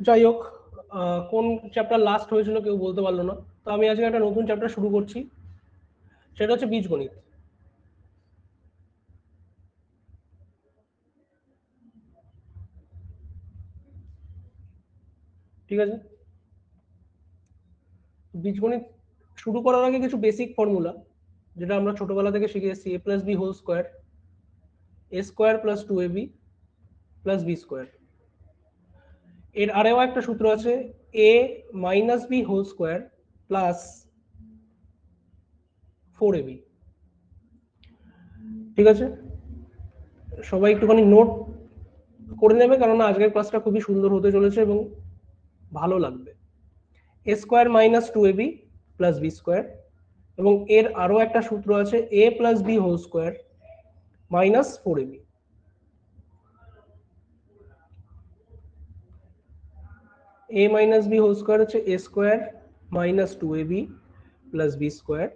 যাই হোক, কোন চ্যাপ্টার লাস্ট হয়েছিল কেউ বলতে পারলো না। তো আমি আজকে একটা নতুন চ্যাপ্টার শুরু করছি, সেটা হচ্ছে বীজগণিত। ঠিক আছে, বীজগণিত শুরু করার আগে কিছু বেসিক ফর্মুলা, যেটা আমরা ছোটবেলা থেকে শিখে এসেছি। A plus B whole square, A square plus 2ab plus B square. এর আরেও একটা সূত্র আছে, A minus B whole square plus 4ab। ঠিক আছে, সবাই একটুখানি নোট করে নেবে, কেননা আজকের ক্লাসটা খুবই সুন্দর হতে চলেছে এবং ভালো লাগবে। A square minus 2ab plus B square, এবং এর আরো একটা সূত্র আছে, A plus B whole square minus 4ab। A minus B whole square হচ্ছে A square minus 2ab plus B square.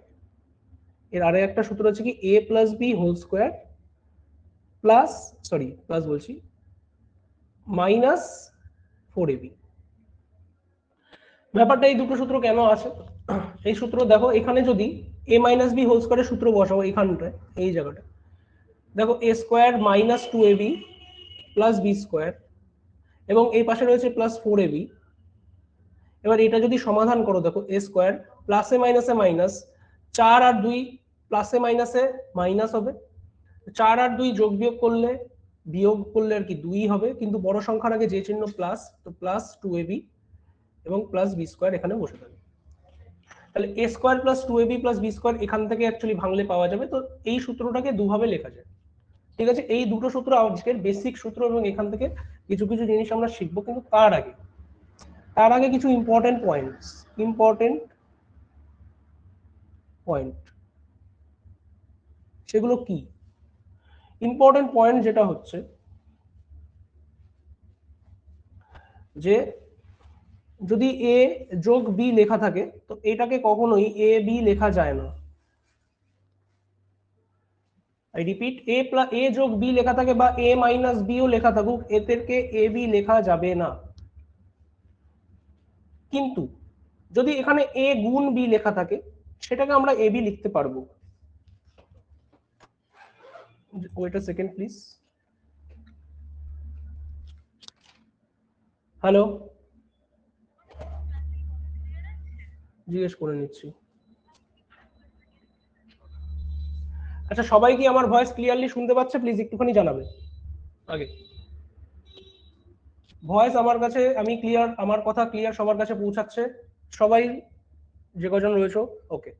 এর আরো একটা সূত্র আছে কি, A plus B whole square plus, sorry plus বলছি, মাইনাস 4ab। ব্যাপারটা এই দুটো সূত্র কেন আছে, এই সূত্র দেখো, এখানে যদি এ মাইনাস বি হোল স্কোয়ারের সূত্র বসাবো এখানটায়, এই জায়গাটা দেখো, A square minus 2ab plus B square, এবং এই পাশে রয়েছে প্লাস 4ab। এবার এটা যদি সমাধান করো, দেখো এ স্কোয়ার প্লাসে মাইনাসে মাইনাস, 4 আর 2 প্লাসে মাইনাসে মাইনাস হবে, 4 আর 2 যোগ বিয়োগ করলে, বিয়োগ করলে আর কি 2 হবে, কিন্তু বড় সংখ্যার আগে যে চিহ্ন প্লাস, তো প্লাস 2ab এবং প্লাস বি স্কোয়ার এখানে বসে থাকবে। তাহলে A square plus 2ab plus B square এখান থেকে অ্যাকচুয়ালি ভাঙলে পাওয়া যাবে। তো এই সূত্রটাকে দুভাবে লেখা যায়। ঠিক আছে, এই দুটো সূত্র আজকের বেসিক সূত্র, এবং এখান থেকে কিছু কিছু জিনিস আমরা শিখবো। কিন্তু তার আগে কিছু ইম্পর্টেন্ট পয়েন্ট, সেগুলো কি? ইম্পর্টেন্ট পয়েন্ট যেটা হচ্ছে যে, যদি এ যোগ বি লেখা থাকে, তো এটাকে কখনোই এ বি লেখা যায় না। আই রিপিট, এ যোগ বি লেখা থাকে বা এ মাইনাস বিও লেখা থাকুক, এদেরকে এ বি লেখা যাবে না। কিন্তু যদি এখানে এ গুণ বি লেখা থাকে, সেটাকে আমরা এ বি লিখতে পারবো। Wait a second please. Hello, জিজ্ঞেস করে নিচ্ছি। আচ্ছা, সবাই কি আমার ভয়েস ক্লিয়ারলি শুনতে পাচ্ছে? প্লিজ একটুখানি জানাবে আগে। ভয়েস আমার কাছে, আমি ক্লিয়ার, আমার কথা ক্লিয়ার সবার কাছে পৌঁছাচ্ছে? সবাই যে কজন রয়েছে? ওকে।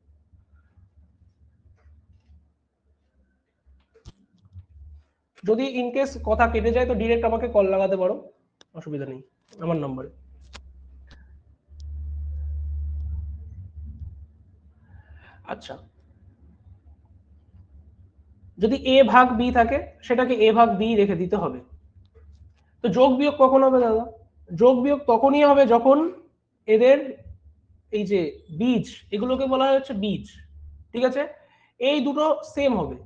যদি ইনকেস কথা কেটে যায়, তো ডিরেক্ট আমাকে কল লাগাতে পারো, অসুবিধা নেই, আমার নম্বরে। আচ্ছা, যদি এ ভাগ বি থাকে, সেটাকে এ ভাগ বি রেখে দিতে হবে। তো যোগ বিয়োগ কখন হবে দাদা? যোগ বিয়োগ তখনই হবে যখন এদের এই যে বীজ, এগুলোকে বলা হচ্ছে বীজ। ঠিক আছে, এই দুটো সেম হবে।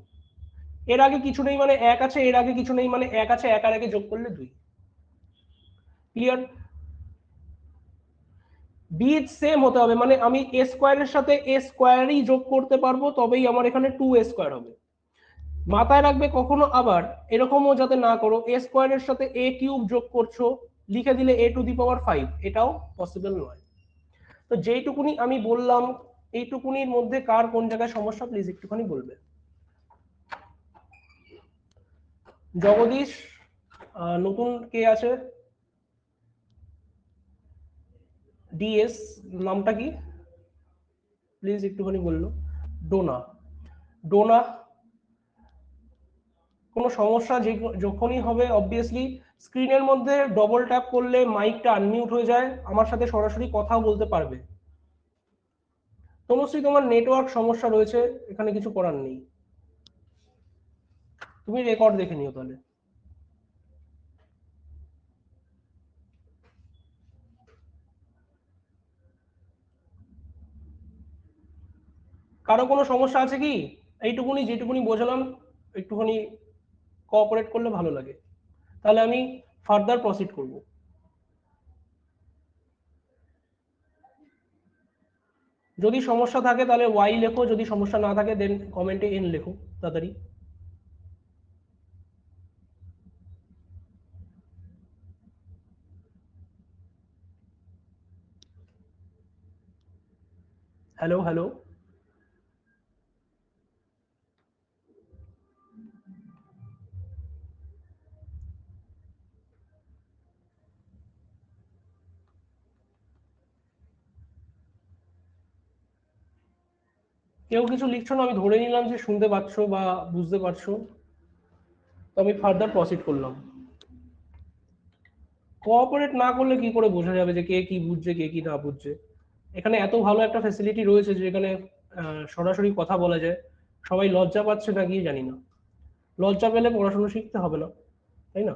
এর আগে কিছু নেই মানে এক আছে, এর আগে কিছু নেই মানে এক আছে, এক আর একে যোগ করলে 2। ক্লিয়ার? বীজ সেম হতে হবে, মানে আমি এ স্কোয়ারের সাথে এ স্কোয়ারই যোগ করতে পারবো, তবেই আমার এখানে 2a স্কোয়ার হবে। মাথায় রাখবে কখনো আবার এরকমও যাতে না করো, এ স্কোয়ারের সাথে এ কিউব যোগ করছো, লিখে দিলে a⁵, এটাও পসিবল নয়। তো যেইটুকুনি আমি বললাম, এইটুকুনির মধ্যে কার কোন জায়গায় সমস্যা, প্লিজ একটুখানি বলবে। জগদীশ, নতুন কে আছে? ডিএস, নামটা কি প্লিজ একটুখানি বললো। ডোনা। ডোনা, কোনো সমস্যা যখনই হবে, অবভিয়াসলি স্ক্রিনের মধ্যে ডবল ট্যাপ করলে মাইকটা আনমিউট হয়ে যায়, আমার সাথে সরাসরি কথাও বলতে পারবে। তনুশ্রী, তোমার নেটওয়ার্ক সমস্যা রয়েছে, এখানে কিছু করার নেই, তুমি রেকর্ড দেখে নিও তাহলে। কারো কোনো সমস্যা আছে কি? এইটুকুনি যেটুকুনি বোঝালাম একটুখানি কোঅপারেট করলে ভালো লাগে, তাহলে আমি ফার্দার প্রসিড করব। যদি সমস্যা থাকে তাহলে ওয়াই লেখো, যদি সমস্যা না থাকে দেন কমেন্টে এন লেখো তাড়াতাড়ি। হ্যালো হ্যালো, কেউ কিছু লিখছো না, আমি ধরে নিলাম যে শুনতে পাচ্ছ বা বুঝতে পারছো, তো আমি ফার্দার প্রসিড করলাম। কোঅপারেট না করলে কি করে বোঝা যাবে যে কে কি বুঝছে কে কি না বুঝছে? এখানে এত ভালো একটা ফ্যাসিলিটি রয়েছে যে এখানে সরাসরি কথা বলা যায়। সবাই লজ্জা পাচ্ছে না কি জানি না, লজ্জা পেলে পড়াশোনা শিখতে হবে না, তাই না?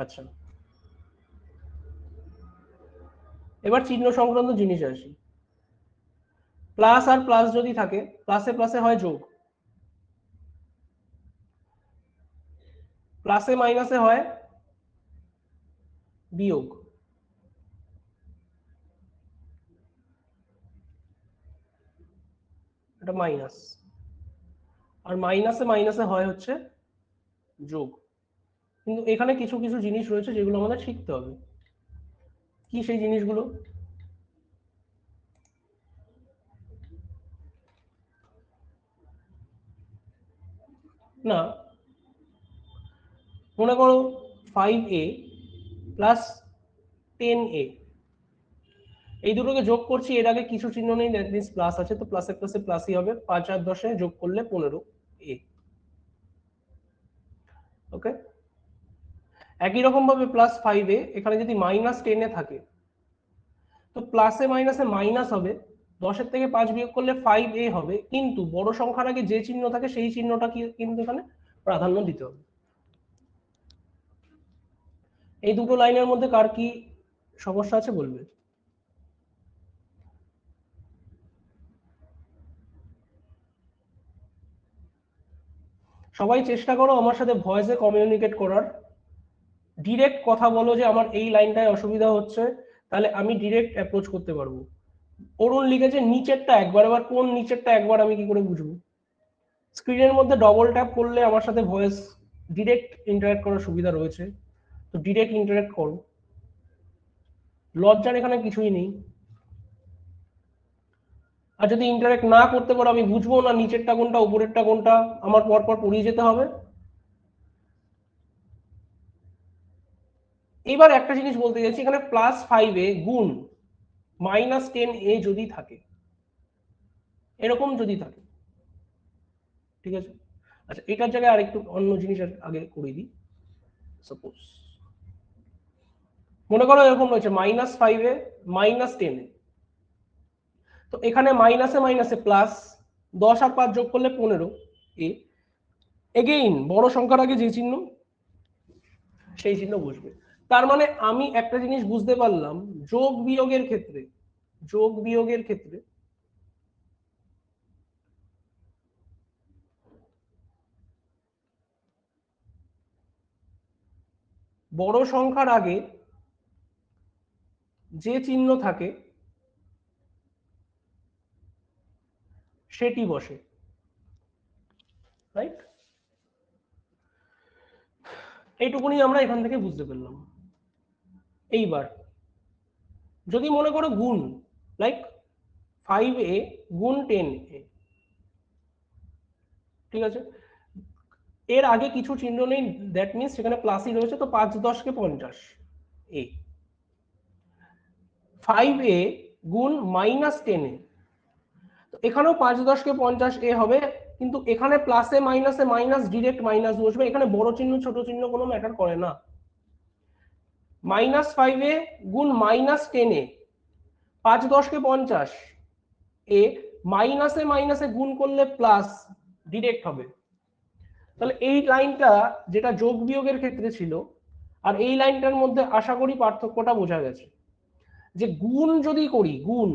আচ্ছা, এবার চিহ্ন সংক্রান্ত জিনিস আসি। প্লাস আর প্লাস যদি থাকে, প্লাসে প্লাসে হয় যোগ, প্লাসে মাইনাসে হয় বিয়োগ। এটা মাইনাস, আর মাইনাসে মাইনাসে হয় হচ্ছে যোগ। কিন্তু এখানে কিছু কিছু জিনিস রয়েছে যেগুলো আমাদের শিখতে হবে। কি সেই জিনিসগুলো? না, মনে করো 5a প্লাস 10a, এই দুটোকে যোগ করছি, এর আগে কিছু চিহ্ন নেই, দ্যাট মিনস প্লাস আছে, তো প্লাসে প্লাসে প্লাসই হবে। 5 আর 10 যোগ করলে 15a। ওকে, একই রকম ভাবে প্লাস 5a, এখানে যদি মাইনাস 10 থাকে তো প্লাসে মাইনাসে মাইনাস হবে, 10-এর থেকে 5 বিয়োগ করলে 5a হবে, কিন্তু বড় সংখ্যার আগে যে চিহ্ন থাকে সেই চিহ্নটা কিন্তু এখানে প্রাধান্য দিতে হবে। এই দুটো লাইনের মধ্যে কার কি সমস্যা আছে বলবে? সবাই চেষ্টা করো আমার সাথে ভয়েসে কমিউনিকেট করার, ডিরেক্ট কথা বলো যে আমার এই লাইনটায় অসুবিধা হচ্ছে, তাহলে আমি ডিরেক্ট অ্যাপ্রোচ করতে পারবো। অরুণ লিখেছে নিচেরটা একবার, এবার কোন নিচেরটা একবার আমি কি করে বুঝবো? স্ক্রিনের মধ্যে ডবল ট্যাপ করলে আমার সাথে ভয়েস ডিরেক্ট ইন্টারঅ্যাক্ট করার সুবিধা রয়েছে, তো ডিরেক্ট ইন্টারঅ্যাক্ট করো, লজ্জার এখানে কিছুই নেই। আর যদি ইন্টারঅ্যাক্ট না করতে পারো, আমি বুঝবো না নিচেরটা কোনটা উপরেরটা কোনটা, আমার পরপর পড়িয়ে যেতে হবে। এবার একটা জিনিস বলতে চাইছি, এখানে +5a গুণ -10a যদি থাকে, এরকম যদি থাকে, ঠিক আছে? আচ্ছা, এটার জায়গায় আরেকটু অন্য জিনিস আগে করে দিই। সাপোজ মনে করো এরকম রয়েছে -5a -10a, তো এখানে মাইনাসে মাইনাসে প্লাস, 10 আর 5 যোগ করলে 15a। এগেইন বড় সংখ্যার আগে যে চিহ্ন সেই চিহ্ন বসবে। তার মানে আমি একটা জিনিস বুঝতে পারলাম, যোগ বিয়োগের ক্ষেত্রে, যোগ বিয়োগের ক্ষেত্রে বড় সংখ্যার আগে যে চিহ্ন থাকে সেটি বসে, রাইট? এইটুকুনি আমরা এখান থেকে বুঝতে পারলাম। এইবার যদি মনে করো গুণ, লাইক 5a গুণ 10a, ঠিক আছে, এর আগে কিছু চিহ্ন নেই, দ্যাট মিনস সেখানে প্লাসই রয়েছে, তো 5 10 কে 50 a। 5a গুণ -10a, তো এখানেও 5 10 কে 50 a হবে, কিন্তু এখানে প্লাসে মাইনাসে মাইনাস ডিরেক্ট মাইনাস বসবে, এখানে বড় চিহ্ন ছোট চিহ্ন কোনো ম্যাটার করে না। -5a গুণ -10a, 5 10 কে 50 এ, মাইনাসে মাইনাসে গুণ করলে প্লাস ডিরেক্ট হবে। তাহলে এই লাইনটা যেটা যোগ বিয়োগের ক্ষেত্রে ছিল আর এই লাইনটার মধ্যে আশা করি পার্থক্যটা বোঝা গেছে, যে গুণ যদি করি গুণ,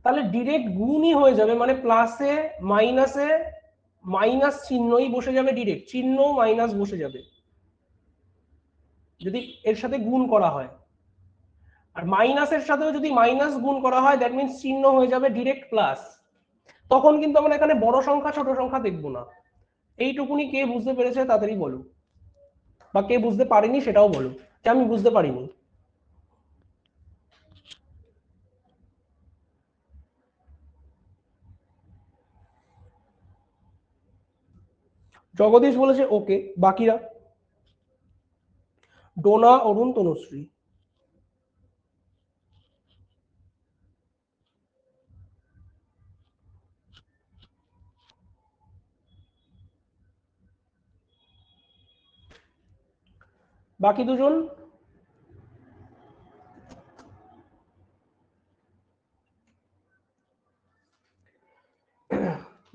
তাহলে ডিরেক্ট গুণই হয়ে যাবে, মানে প্লাসে মাইনাসে মাইনাস চিহ্নই বসে যাবে, ডিরেক্ট চিহ্ন মাইনাস বসে যাবে যদি এর সাথে গুণ করা হয়। আর মাইনাসের সাথেও যদি মাইনাস গুণ করা হয় দ্যাট মিনস চিহ্ন হয়ে যাবে ডিরেক্ট প্লাস। তখন কিন্তু আমরা এখানে বড় সংখ্যা ছোট সংখ্যা দেখবো না। এইটুকুনি কে বুঝতে পেরেছে তাড়াতাড়ি বলো, বা কে বুঝতে পারেনি সেটাও বলো যে আমি বুঝতে পারিনি। জগদীশ বলেছে ওকে, বাকিরা? ডোনা, অরুণ, তনুশ্রী। বাকি দুজন?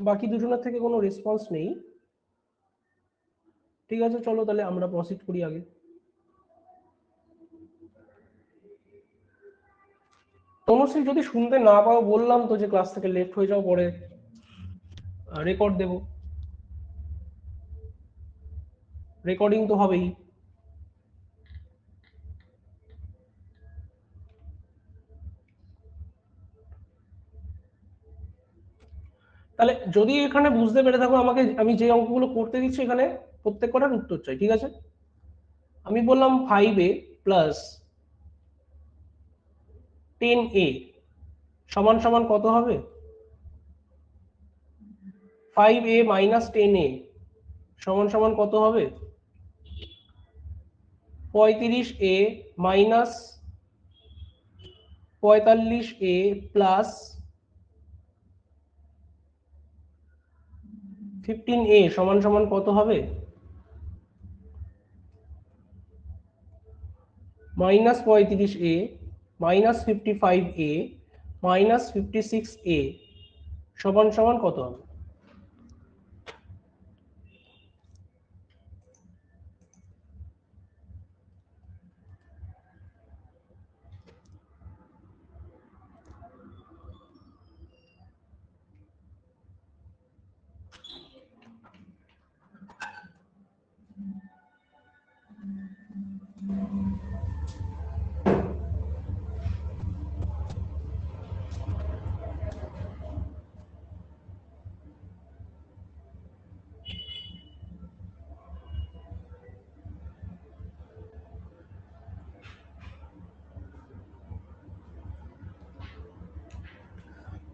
বাকি দুজনের থেকে কোনো রেসপন্স নেই। ঠিক আছে, চলো তাহলে আমরা প্রসিড করি আগে। তনুশ্রী যদি শুনতে না পাও বললাম তো যে ক্লাস থেকে লেফট হয়ে যাও, পরে রেকর্ড দেব, রেকর্ডিং তো হবেই। তাহলে যদি এখানে বুঝতে পেরে থাকো আমাকে, আমি যে অঙ্কগুলো করতে দিচ্ছি এখানে প্রত্যেক কটার উত্তর চাই, ঠিক আছে? আমি বললাম 5a প্লাস 10a সমান সমান কত হবে? 5a মাইনাস 10a সমান সমান কত হবে? 35a minus 45a plus 15a সমান সমান কত হবে? Minus 35a minus 55a minus 56a সমান সমান কত হবে?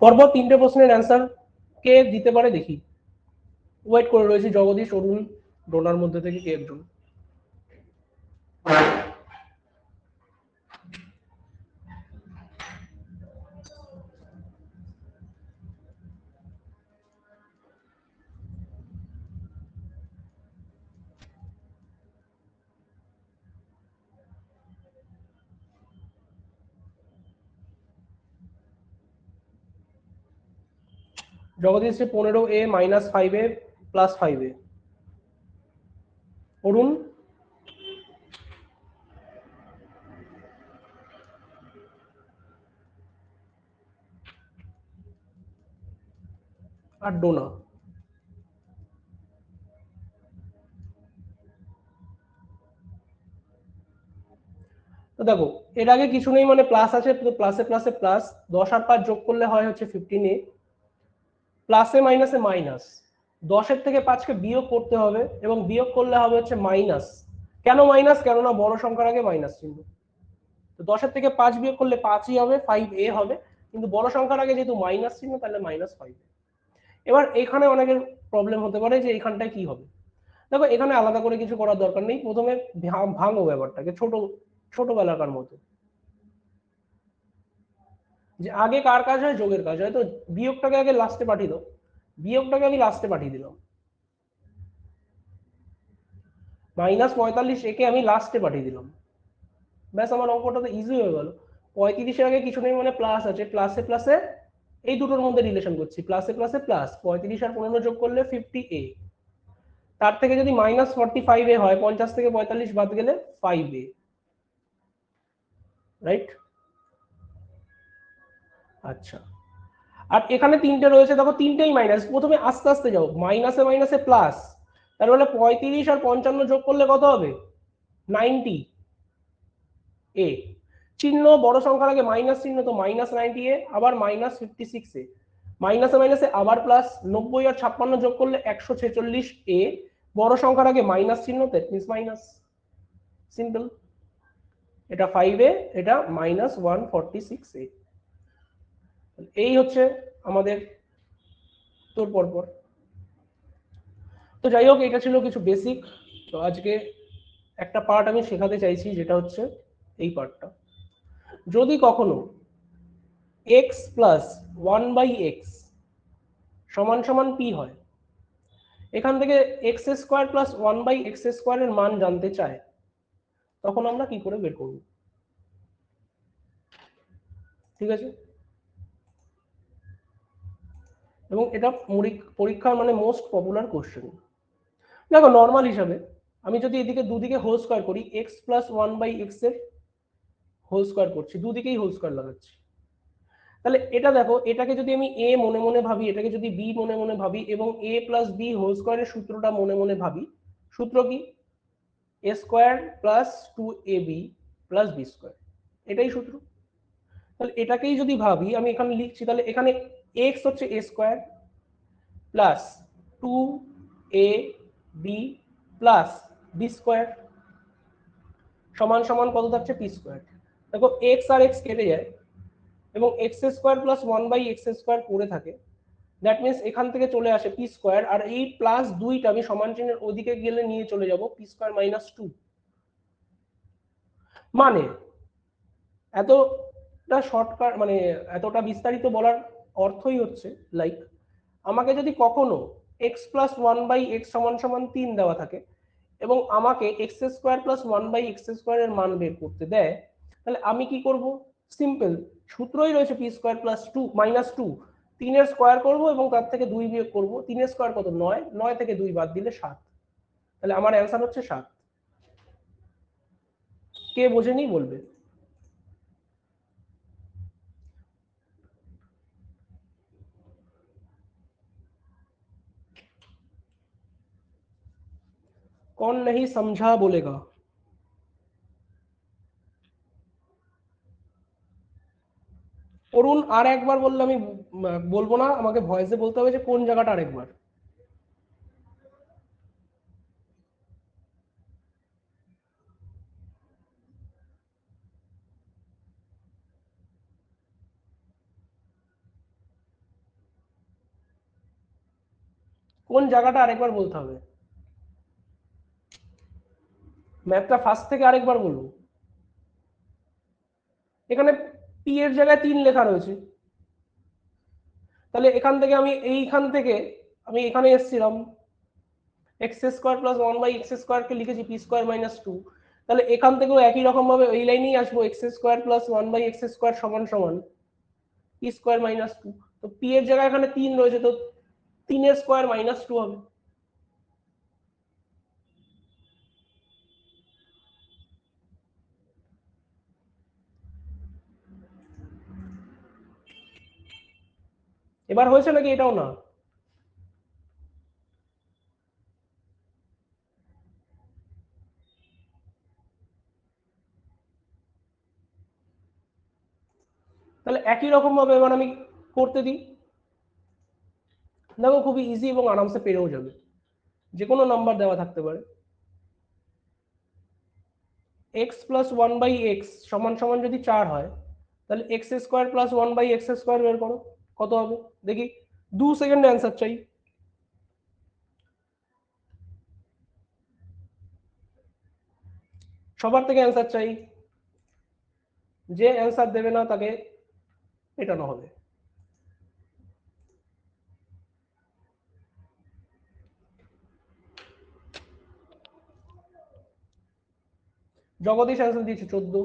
পরপর তিনটে প্রশ্নের অ্যান্সার কে দিতে পারে দেখি। ওয়েট করে রয়েছি জগদীশ, অরুণ, ডোনার মধ্যে থেকে কে একজন। Jagdish 15a minus 5a plus 5a। Arun? আর ডোনা? তো দেখো এর আগে কিছু নেই, মানে প্লাস আছে তো প্লাসে প্লাসে প্লাস, 10 আর 5 যোগ করলে হয় হচ্ছে 15a, প্লাসে মাইনাসে মাইনাস, 10-এর থেকে 5কে বিয়োগ করতে হবে এবং বিয়োগ করলে হবে হচ্ছে মাইনাস। কেন মাইনাস? কেননা বড় সংখ্যার আগে মাইনাস চিহ্ন। তো 10-এর থেকে 5 বিয়োগ করলে 5ই হবে, 5a হবে, কিন্তু বড় সংখ্যার আগে যেহেতু মাইনাস চিহ্ন তাহলে -5। এবার এখানে অনেকের প্রবলেম হতে পারে যে এখানটায় কি হবে। দেখো এখানে আলাদা করে কিছু করার দরকার নেই, প্রথমে ভাঙো ব্যাপারটাকে ছোটবেলাকার মতো, যে আগে কার কাজ হয়? যোগের কাজ হয়। তো বিয়োগটাকে আগে লাস্টে পাঠিয়ে দাও, বিয়োগটাকে আমি লাস্টে পাঠিয়ে দিলাম, -45 একে আমি লাস্টে পাঠিয়ে দিলাম, ব্যাস আমার অঙ্কটা তো ইজি হয়ে গেল। 35-এর আগে কিছু নেই, মানে প্লাস আছে, প্লাসে প্লাসে এই দুটোর মধ্যে রিলেশন করছি, প্লাসে প্লাসে প্লাস, 35 আর 15 যোগ করলে 50a, তার থেকে যদি -45a হয়, 50 থেকে 45 বাদ গেলে 5a, রাইট? আচ্ছা, আর এখানে তিনটে রয়েছে, দেখো তিনটেই মাইনাস, প্রথমে আস্তে আস্তে যাও, মাইনাসে মাইনাসে প্লাস, তার মানে 35 আর 55 যোগ করলে কত হবে? 90a। চিহ্ন বড় সংখ্যার আগে মাইনাস চিহ্ন, তো -90 আবার -56 মাইনাসে মাইনাসে আবার প্লাস 90 আর 56 যোগ করলে 146 বড় সংখ্যার আগে মাইনাস চিহ্ন, দ্যাট মিন্স মাইনাস। সিম্পল। এটা 5 এটা -146 এই হচ্ছে আমাদের তোর পরপর। তো যাই হোক, এটা ছিল কিছু বেসিক। তো আজকে একটা পার্ট আমি শেখাতে চাইছি, যেটা হচ্ছে এই পার্টটা। যদি কখনো x প্লাস 1/x সমান সমান p হয়, এখান থেকে x² প্লাস 1/x² এর মান জানতে চায়, তখন আমরা কি করে বের করব? ঠিক আছে, এবং এটা পরীক্ষার মানে মোস্ট পপুলার কোশ্চেন। দেখো নর্মাল হিসাবে আমি যদি এদিকে দুদিকে হোল স্কয়ার করি, x প্লাস 1/x এর হোল স্কয়ার করছি, দুদিকেই হোল স্কয়ার লাগাচ্ছি, তাহলে এটা দেখো, এটাকে যদি আমি a মনে মনে ভাবি, এটাকে যদি b মনে মনে ভাবি, এবং a প্লাস b হোল স্কয়ারের সূত্রটা মনে মনে ভাবি, সূত্র কি? a square plus 2ab plus b square, এটাই সূত্র। তাহলে এটাকেই যদি ভাবি, আমি এখানে লিখছি, তাহলে এখানে x হচ্ছে a square plus 2ab plus b square সমান সমান কত থাকছে? p square. দেখো x আর x কেটে যায় এবং x² প্লাস 1/x² পড়ে থাকে, দ্যাট মিন্স এখান থেকে চলে আসে p স্কয়ার, আর এই প্লাস 2টা আমি সমান চিহ্নের ওদিকে গেলে নিয়ে চলে যাব p স্কয়ার মাইনাস 2। মানে এতটা শর্টকাট, মানে এতটা বিস্তারিত বলার অর্থই হচ্ছে, লাইক আমাকে যদি কখনো x প্লাস 1/x সমান সমান 3 দেওয়া থাকে এবং আমাকে x² প্লাস 1/x² এর মান বের করতে দেয়, তাহলে আমি কি করব? সিম্পল, সূত্রই রয়েছে p স্কয়ার প্লাস 2 মাইনাস 2, 3 এর স্কয়ার করব এবং তার থেকে 2 বিয়োগ করব। 3 এর স্কয়ার কত? 9, 9 থেকে 2 বাদ দিলে 7, তাহলে আমার অ্যান্সার হচ্ছে 7। কে বোঝেনি বলবে। कौन नहीं समझा बोलेगा। অরুণ আর একবার বললে আমি বলবো না, আমাকে ভয়েসে বলতে হবে যে কোন জায়গাটা আরেকবার। কোন জায়গাটা আরেকবার বলতে হবে। ম্যাথটা ফার্স্ট থেকে আরেকবার বলবো। এখানে পি এর জায়গায় 3 লেখা রয়েছে, তাহলে এখান থেকে এইখান থেকে আমি এখানে এসেছিলাম, x² প্লাস 1/x² কে লিখেছি p স্কয়ার মাইনাস 2, তাহলে এখান থেকেও একই রকম ভাবে এই লাইনেই আসবো, x² প্লাস 1/x² সমান সমান p স্কয়ার মাইনাস 2। তো p এর জায়গায় এখানে 3 রয়েছে, তো 3 এর স্কয়ার মাইনাস 2 হবে। এবার হয়েছে নাকি? এটাও না। তাহলে একই রকম ভাবে এবার আমি করতে দিই, দেখো খুবই ইজি এবং আরামসে পেরেও যাবে, যে কোনো নাম্বার দেওয়া থাকতে পারে। x প্লাস 1/x সমান সমান যদি 4 হয়, তাহলে x² প্লাস 1/x² বের করো, কত হবে দেখি। 2 সেকেন্ডে অ্যান্সার চাই। সবার থেকে অ্যান্সার চাই, যে অ্যান্সার দেবে না তাকে পেটানো হবে। জগদীশ অ্যান্সার দিয়েছে 14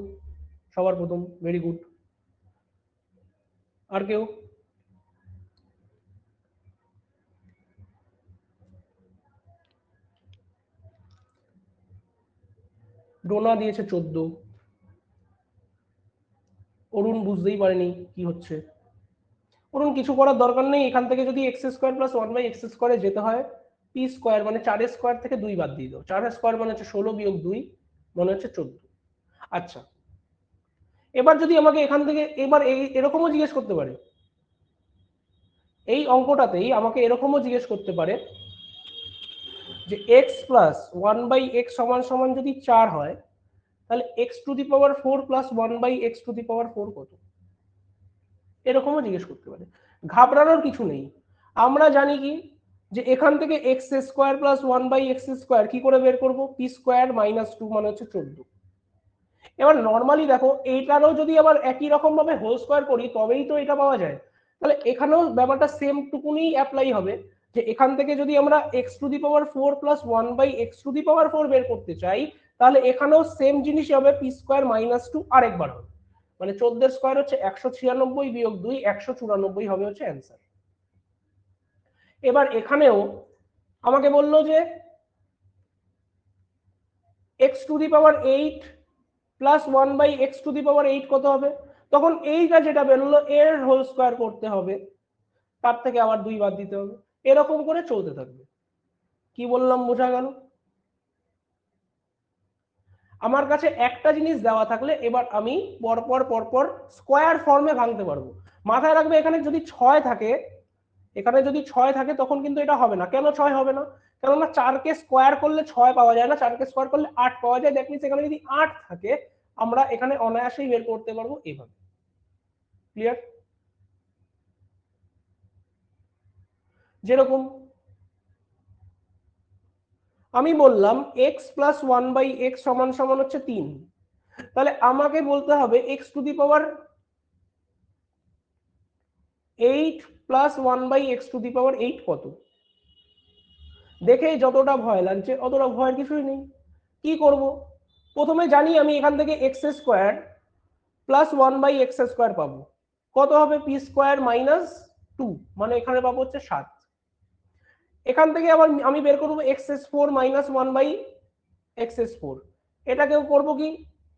সবার প্রথম, ভেরি গুড। আর কেউ? ডোনা দিয়েছে 14। অরুণ বুঝতেই পারেনি কি হচ্ছে। অরুণ কিছু করার দরকার নেই, এখান থেকে যদি x² প্লাস 1/x² যেতে হয়, p স্কয়ার মানে 4 এর স্কয়ার থেকে 2 বাদ দিয়ে দাও, 4 এর স্কয়ার মানে হচ্ছে 16 বিয়োগ 2 মানে হচ্ছে 14। আচ্ছা, এবার যদি আমাকে এখান থেকে এবার এরকমও জিজ্ঞেস করতে পারে, এই অঙ্কটাতেই আমাকে এরকমও জিজ্ঞেস করতে পারে যে x প্লাস 1/x সমান সমান যদি 4 হয়, তাহলে x⁴ প্লাস 1/x⁴ কত? এরকমও জিজ্ঞেস করতে পারে। ঘাবড়ানোর কিছু নেই। আমরা জানি কি যে এখান থেকে x² প্লাস 1/x² কি করে বের করব? p² মাইনাস 2 মানে হচ্ছে 14। এবার নর্মালি দেখো এইটারও যদি আবার একই রকম ভাবে হোল স্কোয়ার করি তবেই তো এটা পাওয়া যায়। তাহলে এখানেও ব্যাপারটা সেম টুকুনি অ্যাপ্লাই হবে, যে এখান থেকে যদি আমরা x⁴ প্লাস 1/x⁴ বের করতে চাই, তাহলে এখানেও সেম জিনিসই হবে, p² মাইনাস 2 আরেকবার হবে, মানে 14 স্কোয়ার হচ্ছে 196 বিয়োগ 2 194 হবে হচ্ছে অ্যান্সার। এবার এখানেও আমাকে বললো যে x⁸ প্লাস 1/x⁸ কত হবে? তখন এইটা যেটা বেরোলো এর হোল স্কোয়ার করতে হবে, তার থেকে আবার 2 বাদ দিতে হবে, এরকম করে চলতে থাকবে। কি বললাম বোঝা গেল? আমার কাছে একটা জিনিস দেওয়া থাকলে এবার আমি পরপর পরপর স্কোয়ার ফর্মে ভাঙতে পারবো। মাথায় রাখবে এখানে যদি 6 থাকে, এখানে যদি 6 থাকে তখন কিন্তু এটা হবে না। কেন 6 হবে না? কেননা 4কে স্কোয়ার করলে 6 পাওয়া যায় না, 4কে স্কোয়ার করলে 8 পাওয়া যায়। দ্যাট মিনস এখানে যদি 8 থাকে আমরা এখানে অনায়াসেই বের করতে পারবো এইভাবে। ক্লিয়ার? যেরকম আমি বললাম x প্লাস 1/x সমান সমান হচ্ছে 3, তাহলে আমাকে বলতে হবে x⁸ প্লাস 1/x⁸ কত? দেখে যতটা ভয় লাগছে অতটা ভয়ের কিছুই নেই। কি করব? প্রথমে জানি আমি এখান থেকে x² প্লাস 1/x² পাবো। কত হবে? p² মাইনাস 2 মানে এখানে পাবো হচ্ছে 7। এখান থেকে আবার আমি বের করবো x² মাইনাস 1/x², এটাকেও করবো কি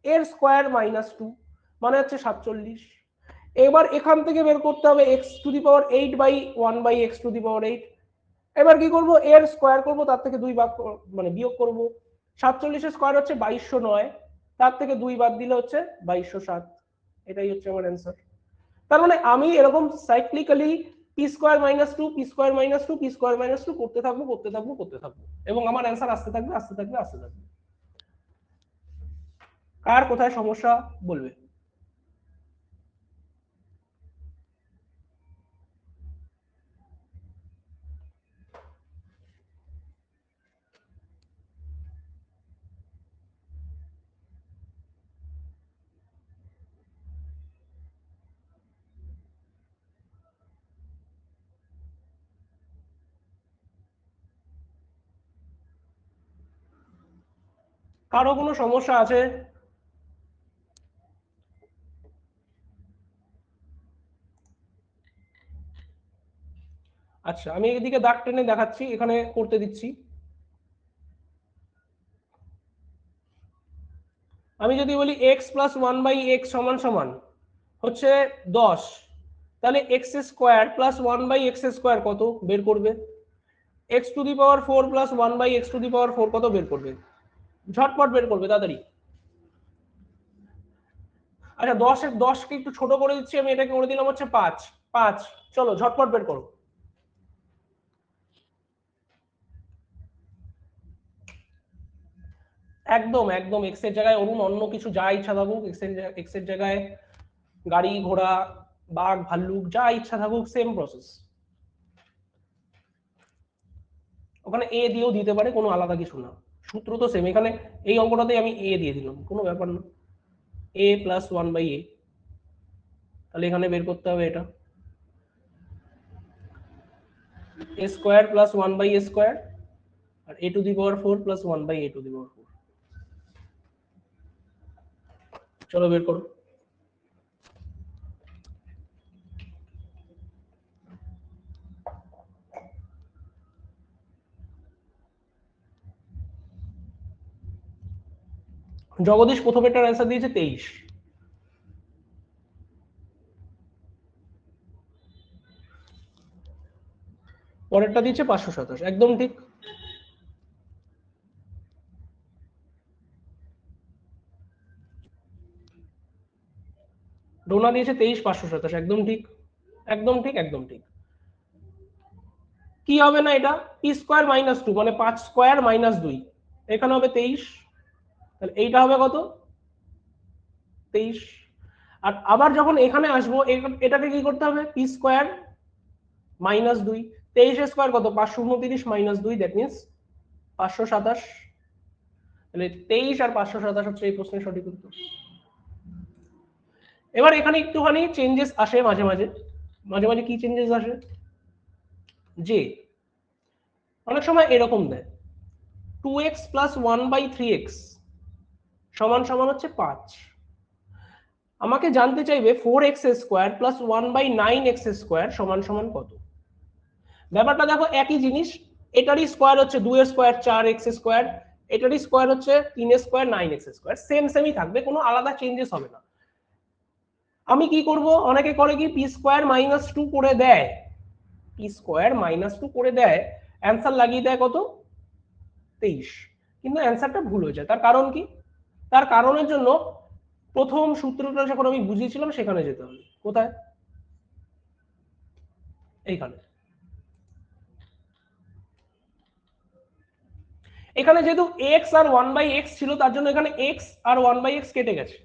এর স্কোয়ার মাইনাস 2 মানে হচ্ছে 47। এবার এখান থেকে বের করতে হবে x⁸ এবার কি করব? এর স্কোয়ার করব, তার থেকে 2 ভাগ মানে বিয়োগ করব। 47 এর স্কোয়ার হচ্ছে 2209, তার থেকে 2 বাদ দিলে হচ্ছে 2207। এটাই হচ্ছে আমার অ্যান্সার। তার মানে আমি এরকম সাইক্লিক্যালি p² - 2 করতে থাকবো এবং আমার অ্যান্সার আসতে থাকবে। কার কোথায় সমস্যা বলবে? কারো কোনো সমস্যা আছে? আচ্ছা, আমি এদিকে দাগ টেনে দেখাচ্ছি, এখানে করতে দিচ্ছি। আমি যদি বলি x প্লাস 1/x সমান সমান হচ্ছে 10, তাহলে x² প্লাস 1/x² কত বের করবে? x⁴ প্লাস 1/x⁴ কত বের করবে? ঝটপট বের করবে তাড়াতাড়ি। আচ্ছা 10কে একটু ছোট করে দিচ্ছি আমি, এটাকে করে দিলাম হচ্ছে 5। চলো ঝটপট বের করো। একদম একদম এক্স এর জায়গায় অরুণ অন্য কিছু যা ইচ্ছা থাকুক, এক্স এর জায়গায় গাড়ি ঘোড়া বাঘ ভাল্লুক যা ইচ্ছা থাকুক, সেম প্রসেস। ওখানে এ দিয়েও দিতে পারে, কোনো আলাদা কিছু না, সূত্র তো সেম। এখানে এই অঙ্কটাতে আমি এ দিয়ে দিলাম, কোনো ব্যাপার না, a প্লাস 1/a। তাহলে এখানে বের করতে হবে এটা a² প্লাস 1/a², আর a⁴ প্লাস 1/a⁴। চলো বের করো। জগদীশ প্রথমেরটার অ্যান্সার দিয়েছে 23, পরেরটা দিয়েছে 527, একদম ঠিক। ডোনা দিয়েছে 23,527, একদম ঠিক, একদম ঠিক, একদম ঠিক। কি হবে না এটা, পি স্কোয়ার মাইনাস 2 মানে 5 স্কোয়ার মাইনাস 2, এখানে হবে 23, তাহলে এইটা হবে কত 23। আর আবার যখন এখানে আসবো এটাকে কি করতে হবে, পি স্কোয়ার মাইনাস 2, 23 স্কোয়ার কত 529 মাইনাস 2, দ্যাট মিনস 527। তাহলে 23 আর 527 হচ্ছে এই প্রশ্নের সঠিক উত্তর। এবার এখানে একটুখানি চেঞ্জেস আসে মাঝে মাঝে, মাঝে মাঝে কি চেঞ্জেস আসে, যে অনেক সময় এরকম দেয় 2x প্লাস 1/3x সমান সমান হচ্ছে 5। আমাকে জানতে চাইবে 4x square plus 1/9x square সমান সমান কত। ব্যাপারটা দেখো একই জিনিস, এটারই স্কোয়ার হচ্ছে 2 এর স্কোয়ার 4x স্কোয়ার, এটারই স্কোয়ার হচ্ছে 3 এর স্কোয়ার 9x স্কোয়ার, সেম সেমই থাকবে, কোনো আলাদা চেঞ্জেস হবে না। আমি কি করব, অনেকে করে কি পি স্কোয়ার মাইনাস 2 করে দেয়, পি স্কোয়ার মাইনাস 2 করে দেয়, অ্যান্সার লাগিয়ে দেয় কত 23, কিন্তু অ্যান্সারটা ভুল হয়ে যায়। তার কারণ কি, তার কারণের জন্য প্রথম সূত্রটা যখন আমি বুঝিয়েছিলাম সেখানে যেতে হবে। কোথায়, এইখানে। এখানে যেহেতু এক্স আর 1/x ছিল তার জন্য এখানে এক্স আর 1/x কেটে গেছে,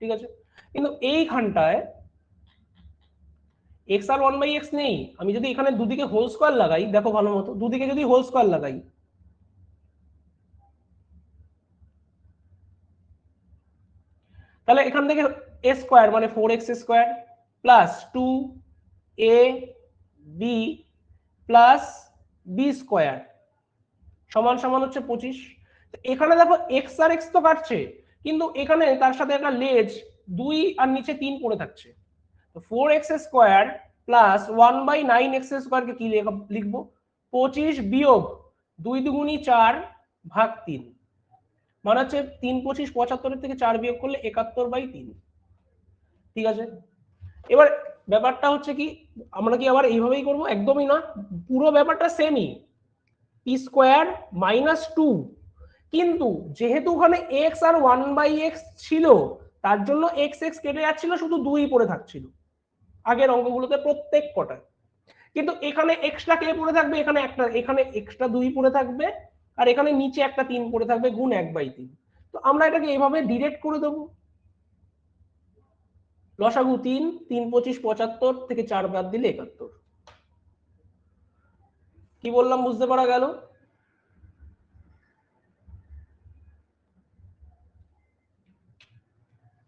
ঠিক আছে, কিন্তু এইখানটায় এক্স আর 1/x নেই। আমি যদি এখানে দুদিকে হোল স্কোয়ার লাগাই, দেখো ভালো মতো, দুদিকে যদি হোল স্কোয়ার লাগাই, তাহলে এখান থেকে এ স্কোয়ার মানে 4x square plus 2ab plus B square সমান সমান হচ্ছে 25। এখানে দেখো এক্স আর এক্স তো কাটছে, কিন্তু এখানে তার সাথে একটা লেজ 2 আর নিচে 3 পড়ে থাকছে। তো 4x স্কোয়ার প্লাস 1/9x স্কোয়ারকে কি লিখবো, 25 বিয়োগ 2 দুগুণী 4 ভাগ 3, মানে হচ্ছে 3 25 75 থেকে 4 বিয়োগ করলে 71/3, ঠিক আছে। এবার ব্যাপারটা হচ্ছে কি, আমরা কি আবার এইভাবেই করব, একদমই না, পুরো ব্যাপারটা সেমই, পি স্কোয়ার মাইনাস 2, কিন্তু যেহেতু ওখানে এক্স আর 1/x ছিল তার জন্য এক্স এক্স কেটে যাচ্ছিল, শুধু 2 পড়ে থাকছিল আগের অঙ্কগুলোতে প্রত্যেক কটায়। কিন্তু এখানে এক্সট্রা কে পড়ে থাকবে, এখানে একটা, এখানে এক্সট্রা 2 পড়ে থাকবে, আর এখানে নিচে একটা 3 পড়ে থাকবে, গুণ 1/3। তো আমরা এটাকে এইভাবে ডিরেক্ট করে দেবো, লসাগু 3, 3 25 75 থেকে 4 বাদ দিলে 71। কি বললাম বুঝতে পারা গেল?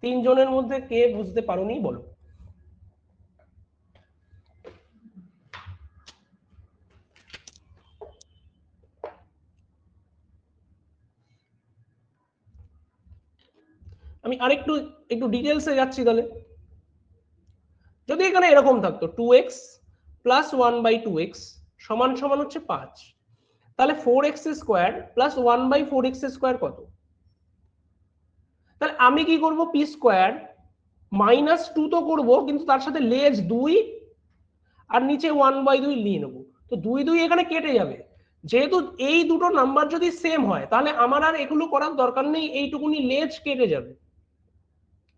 তিনজনের মধ্যে কে বুঝতে পারোনি বলো। আমি আরেকটু একটু ডিটেলসে যাচ্ছি তাহলে। যদি এখানে এরকম থাকতো 2x প্লাস 1/2x সমান সমান হচ্ছে 5, তাহলে 4x square plus 1/4x square কত। তাহলে আমি কি করব, পি স্কোয়ার মাইনাস 2 তো করবো, কিন্তু তার সাথে লেজ 2 আর নিচে 1/2 নিয়ে নেবো। তো 2 এখানে কেটে যাবে, যেহেতু এই দুটো নাম্বার যদি সেম হয় তাহলে আমার আর এগুলো করার দরকার নেই, এইটুকুনি লেজ কেটে যাবে,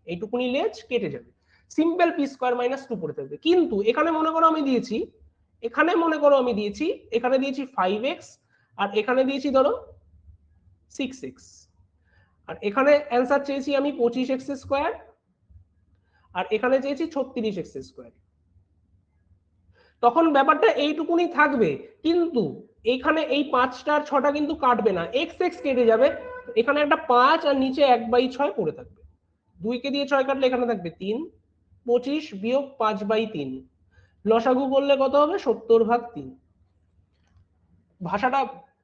এইটুকুনি লেজ কেটে যাবে, সিম্পল পি স্কোয়ার মাইনাস 2 পড়ে থাকবে। কিন্তু এখানে মনে করো আমি দিয়েছি, এখানে মনে করো আমি দিয়েছি, এখানে দিয়েছি 5x আর এখানে দিয়েছি ধরো 6x, আর এখানে অ্যান্সার চেয়েছি আমি 25x স্কোয়ার আর এখানে চেয়েছি 36x স্কোয়ার। তখন ব্যাপারটা এইটুকুনি থাকবে, কিন্তু এখানে এই 5টা আর 6টা কিন্তু কাটবে না, এক্স এক্স কেটে যাবে, এখানে একটা 5 আর নিচে 1/6 পড়ে থাকবে। 2 কে দিয়ে 6 কাটলে এখানে থাকবে 3, 25 বিয়োগ 5/3, লসাগু করলে কত হবে 70/3। ভাষাটা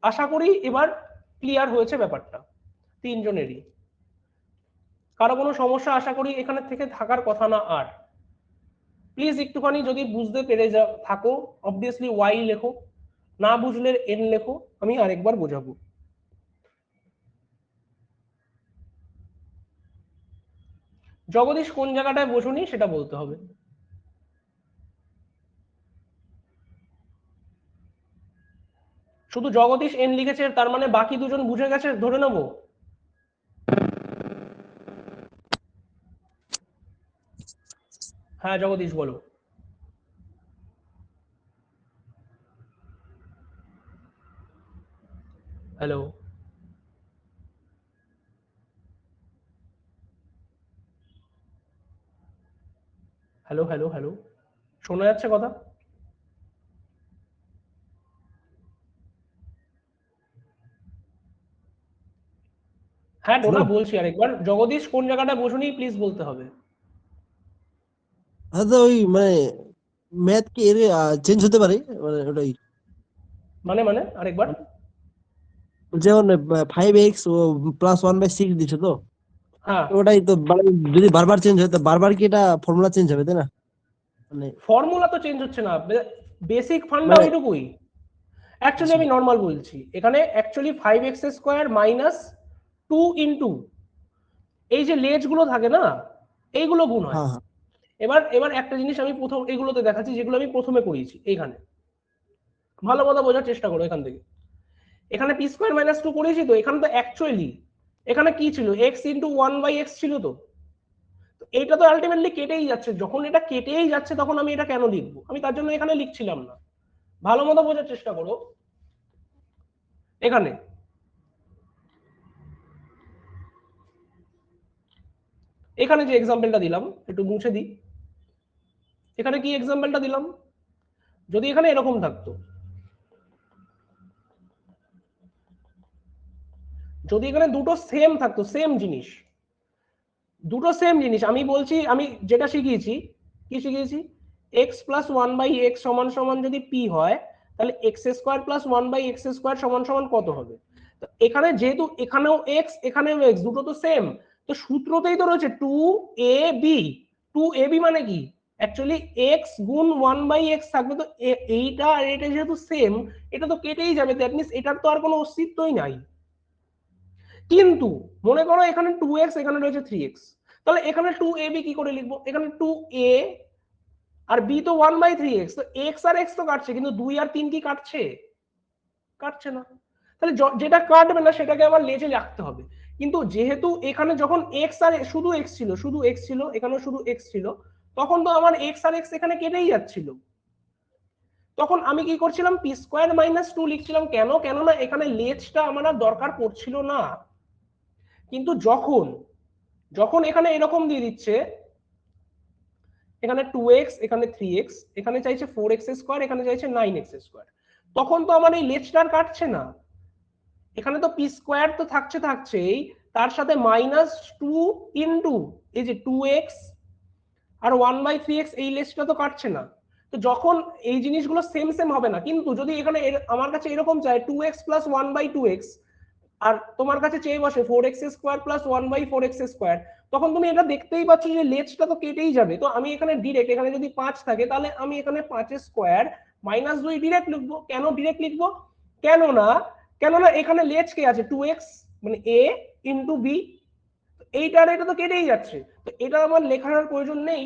আশা করি এবার ক্লিয়ার হয়েছে ব্যাপারটা তিনজনেরই। কারো কোনো সমস্যা আশা করি এখানে থেকে থাকার কথা না আর। প্লিজ একটুখানি যদি বুঝতে পেরে থাকো অবভিয়াসলি ওয়াই লেখো, না বুঝলে এন লেখো, আমি আরেকবার বোঝাবো। জগদীশ কোন জায়গাটায় বোঝনি সেটা বলতে হবে। শুধু জগদীশ এন লিখেছে তার মানে বাকি দুজন বুঝে গেছে ধরে নেবো? হ্যাঁ জগদীশ বলো। হ্যালো হ্যালো হ্যালো হ্যালো, শোনা যাচ্ছে কথা? হ্যাঁ হ্যালো। ডোনা বলছি আরেকবার, জগদীশ কোন জায়গাটা বোঝুনি প্লিজ বলতে হবে। আচ্ছা ওই মানে ম্যাথ কি এর চেঞ্জ হতে পারে মানে ওটাই মানে আরেকবার। যেমন 5x ও +1/6 দিচ্ছে তো হ্যাঁ ওটাই তো মানে যদি বারবার চেঞ্জ হয় তো বারবার কি এটা ফর্মুলা চেঞ্জ হবে তাই না মানে ফর্মুলা তো চেঞ্জ হচ্ছে না, বেসিক ফান্ডা মানে ওইটুকুই। অ্যাকচুয়ালি আমি নর্মাল বলছি, এখানে অ্যাকচুয়ালি 5x² - 2 ইন্টু এই যে লেজ গুলো থাকে না, এইগুলো গুণ হয়। হ্যাঁ হ্যাঁ এবার এবার একটা জিনিস আমি প্রথম এগুলোতে দেখাচ্ছি যেগুলো আমি প্রথমে করিয়েছি এইখানে, ভালো মতো বোঝার চেষ্টা করো এখান থেকে। এখানে p² - 2 করেছি তো, এখানে তো অ্যাকচুয়ালি এখানে কি ছিল, x × 1/x ছিল তো। এইটা তো আলটিমেটলি কেটেই যাচ্ছে, যখন এটা কেটেই যাচ্ছে তখন আমি এটা কেন লিখবো, আমি তার জন্য এখানে লিখছিলাম না। ভালো মতো বোঝার চেষ্টা করো। এখানে এখানে যে এক্সাম্পলটা দিলাম একটু মুছে দিই, এখানে কি এক্সাম্পলটা দিলাম, যদি এখানে এরকম থাকতো, যদি এখানে দুটো সেম থাকতো, সেম জিনিস, দুটো সেম জিনিস, আমি বলছি আমি যেটা শিখিয়েছি, কি শিখিয়েছি, x + 1/x সমান সমান যদি p হয়, তাহলে x² + 1/x² সমান সমান কত হবে। তো এখানে যেহেতু এখানেও x এখানেও x দুটো তো সেম, তো সূত্রতেই তো রয়েছে 2ab। 2ab মানে কি, অ্যাকচুয়ালি x গুণ 1/x থাকবে, তো এইটা আর এটা যেহেতু সেম, এটা তো কেটেই যাবে, দ্যাট মিনস এটার তো আর কোনো অস্তিত্বই নাই। কিন্তু মনে করো এখানে 2x এখানে রয়েছে 3x, তাহলে এখানে 2ab কি করে লিখবো, এখানে 2a আর b তো 1/3x, তো x আর x তো কাটছে, কিন্তু 2 আর 3 কি কাটছে, কাটছে না। তাহলে যেটা কাটবে না সেটাকে আবার লেজে রাখতে হবে। কিন্তু যেহেতু এখানে যখন x আর শুধু x ছিল, শুধু x ছিল, এখানেও শুধু x ছিল, তখন তো আমার x আর x এখানে কেটেই যাচ্ছিল। তখন আমি কি করছিলাম, p² - 2 লিখছিলাম, কেন, কেননা এখানে লেজটা আমার আর দরকার পড়ছিল না। কিন্তু যখন যখন এখানে এরকম দিয়ে দিচ্ছে, এখানে 2x এখানে 3x এখানে চাইছে 4x², এখানে চাইছে 9x², তখন তো আমার এই লেজটার কাটছে না। এখানে তো p² তো থাকছেই, তার সাথে -2 ইন্টু এই যে 2x আর 1/3x, এই লেজটা তো কাটছে না। তো যখন এই জিনিসগুলো সেম সেম হবে না, কিন্তু যদি এখানে আমার কাছে এরকম চাই 2x + 1/2x, আর তোমার কাছে চেয়ে বসে 4x² + 1/4x², তখন তুমি এটা দেখতেই পাচ্ছ যে লেজটা তো কেটেই যাবে। তো আমি এখানে ডিরেক্ট, এখানে যদি 5 থাকে তাহলে আমি এখানে 5² - 2 ডিরেক্ট লিখবো। কেন ডিরেক্ট লিখবো, কেননা কেননা এখানে লেজ কে আছে 2x মানে a ইন্টু b, এইটা আর এটা তো কেটেই যাচ্ছে, তো এটা আমার লেখার প্রয়োজন নেই,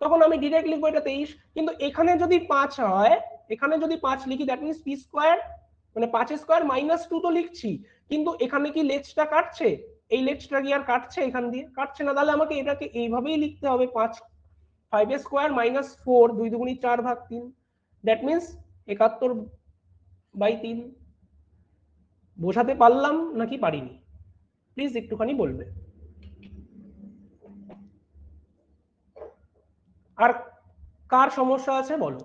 তখন আমি ডিরেক্ট লিখবো এটা 23। কিন্তু এখানে যদি 5 হয়, এখানে যদি 5 লিখি, দ্যাট মিনস p² মানে 5² - 2 তো লিখছি, কিন্তু এখানে কি লেজটা কাটছে, এই লেজটা কি আর কাটছে, এখান দিয়ে কাটছে না, তাহলে আমাকে এটাকে এইভাবেই লিখতে হবে, 5² - 4 2 দুগুণী 4/3, দ্যাট মিনস 71/3। বোঝাতে পারলাম নাকি পারিনি, প্লিজ একটুখানি বলবে। আর কার সমস্যা আছে বলো।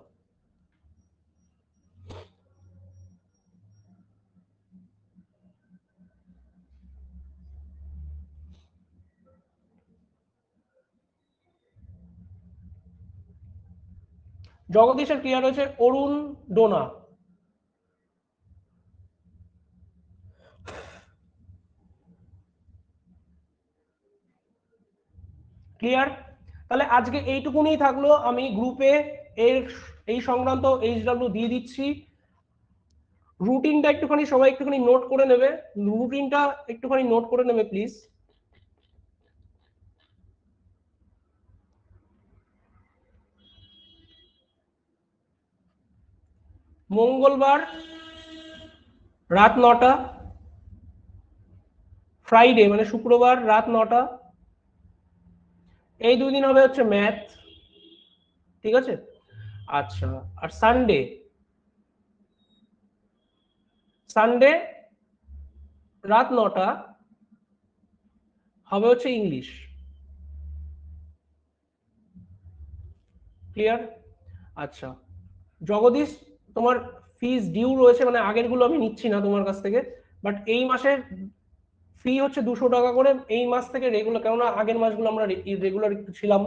জগদীশের ক্লিয়ার হয়েছে, অরুণ, ডোনা ক্লিয়ার। তাহলে আজকে এইটুকুনি থাকলো, আমি গ্রুপে এর এই সংক্রান্ত HW দিয়ে দিচ্ছি। রুটিনটা একটুখানি সবাই একটুখানি নোট করে নেবে, রুটিনটা একটুখানি নোট করে নেবে প্লিজ। মঙ্গলবার রাত 9টা, ফ্রাইডে মানে শুক্রবার রাত 9টা, এই 2 দিন হবে হচ্ছে ম্যাথ। ঠিক আছে। আচ্ছা, আর সানডে, সানডে রাত 9টা হবে হচ্ছে ইংলিশ। ক্লিয়ার? আচ্ছা, জগদীশ তোমার ফিস ডিউ রয়েছে, মানে আগের গুলো আমি নিচ্ছি না তোমার কাছ থেকে, বাট এই মাসের ফি হচ্ছে 200 টাকা করে এই মাস থেকে রেগুলার, কেননা আগের মাসগুলো আমরা রেগুলার ছিলাম,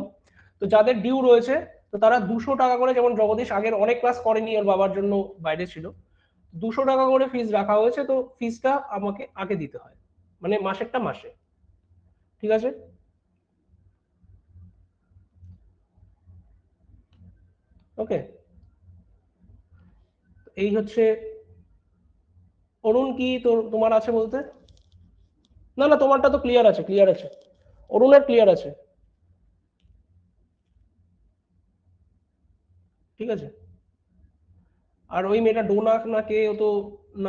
তো যাদের ডিউ রয়েছে তো তারা 200 টাকা করে, যেমন জগদীশ আগের অনেক ক্লাস করেনি ওর বাবার জন্য বাইরে ছিল, 200 টাকা করে ফিস রাখা হয়েছে, তো ফিসটা আমাকে আগে দিতে হয়, মানে মাসেরটা মাসে। ঠিক আছে? ওকে, এই হচ্ছে। অরুণ, কি তোমার আছে বলতে? না না, তোমারটা তো ক্লিয়ার আছে, ক্লিয়ার আছে, অরুণের ক্লিয়ার আছে। ঠিক আছে। আর ওই মেয়েটা ডোনা না কে, ও তো